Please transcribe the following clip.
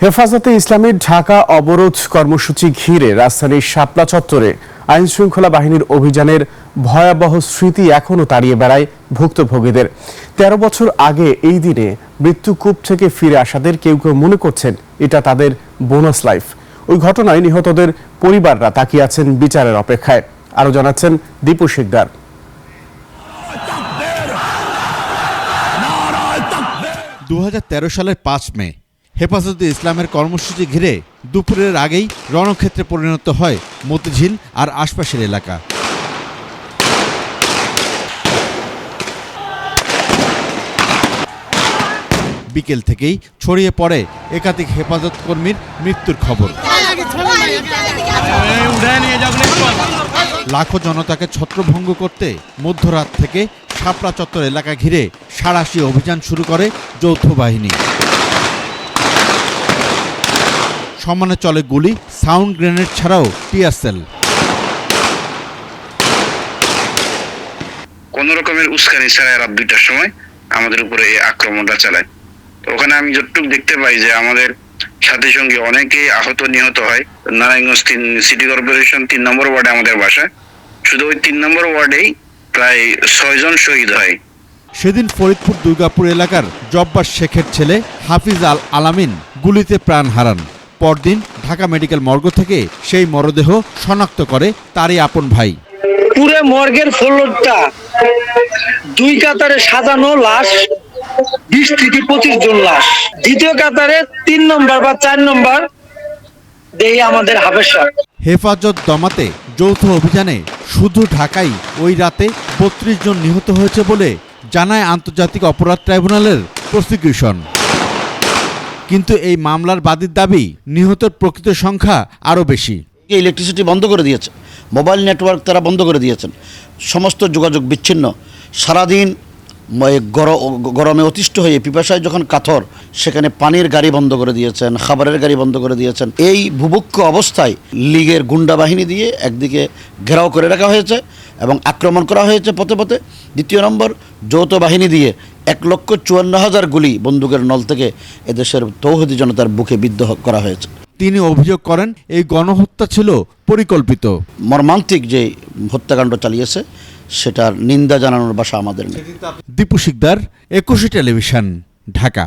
হেফাজতে ইসলামের ঢাকা অবরোধ কর্মসূচি ঘিরে রাজধানীর শাপলা চত্বরে আইনশৃঙ্খলা বাহিনীর অভিযানের ভয়াবহ স্মৃতি এখনো তাড়িয়ে বেড়ায় ভুক্তভোগীদের। ১৩ বছর আগে এই দিনে মৃত্যুকূপ থেকে ফিরে আসাদের কেউ কেউ মনে করছেন এটা তাদের বোনাস লাইফ। ওই ঘটনায় নিহতদের পরিবাররা তাকিয়ে আছেন বিচারের অপেক্ষায়। আরো জানাচ্ছেন দীপু শিকদার। ২০১৩ সালের ৫ মে হেফাজতে ইসলামের কর্মসূচি ঘিরে দুপুরের আগেই রণক্ষেত্রে পরিণত হয় মতিঝিল আর আশপাশের এলাকা। বিকেল থেকেই ছড়িয়ে পড়ে একাধিক হেফাজত কর্মীর মৃত্যুর খবর। লাখো জনতাকে ছত্রভঙ্গ করতে মধ্যরাত থেকে শাপলা চত্বর এলাকা ঘিরে সাঁড়াশি অভিযান শুরু করে যৌথ বাহিনী। সমানে চলে গুলি, সাউন্ড গ্রেনেড ছাড়াও টিয়ার সেল। কোন রকমের উস্কানি ছাড়াই রাত ২টার সময় আমাদের উপরে এই আক্রমণটা চালায়। তো ওখানে আমি যতটুকু দেখতে পাই যে আমাদের সাথী সঙ্গে অনেকেই আহত নিহত হয়। নারায়ণগঞ্জ সিটি কর্পোরেশন ৩ নম্বর ওয়ার্ডে আমাদের বাসা, শুধু ওই ৩ নম্বর ওয়ার্ডেই প্রায় ৬ জন শহীদ হয়। সেদিন ফরিদপুর দুর্গাপুর এলাকার জব্বার শেখের ছেলে হাফিজ আল আলামিন গুলিতে প্রাণ হারান। পরদিন ঢাকা মেডিকেল মর্গ থেকে সেই মরদেহ শনাক্ত করে তারই আপন ভাই। পুরো মর্গের ফ্লোরটা ২ কাতারে সাজানো লাশ, ২০ থেকে ২৫ জন লাশ। দ্বিতীয় কাতারে ৩ নম্বর বা ৪ নম্বর দেই আমাদের হাফেজা। হেফাজত দমাতে যৌথ অভিযানে শুধু ঢাকায় ওই রাতে ৩২ জন নিহত হয়েছে বলে জানায় আন্তর্জাতিক অপরাধ ট্রাইব্যুনালের প্রসিকিউশন। কিন্তু এই মামলার বাদীর দাবি নিহতের প্রকৃত সংখ্যা আরও বেশি। ইলেকট্রিসিটি বন্ধ করে দিয়েছে, মোবাইল নেটওয়ার্ক তারা বন্ধ করে দিয়েছেন, সমস্ত যোগাযোগ বিচ্ছিন্ন। সারাদিন গরমে অতিষ্ঠ হয়ে পিপাসায় যখন কাতর, সেখানে পানির গাড়ি বন্ধ করে দিয়েছেন, খাবারের গাড়ি বন্ধ করে দিয়েছেন। এই ভুভুক্ষ অবস্থায় লীগের গুন্ডা বাহিনী দিয়ে একদিকে ঘেরাও করে রাখা হয়েছে এবং আক্রমণ করা হয়েছে পথে পথে। দ্বিতীয় নম্বর, যৌথ বাহিনী দিয়ে ১,৫৪,০০০ গুলি বন্দুকের নল থেকে এদেশের তৌহিদি জনতার বুকে বিদ্ধ করা হয়েছে। তিনি অভিযোগ করেন এই গণহত্যা ছিল পরিকল্পিত। মর্মান্তিক যে হত্যাকাণ্ড চালিয়েছে সেটার নিন্দা জানানোর ভাষা আমাদের নেই। দীপু শিকদার, ২১ টেলিভিশন, ঢাকা।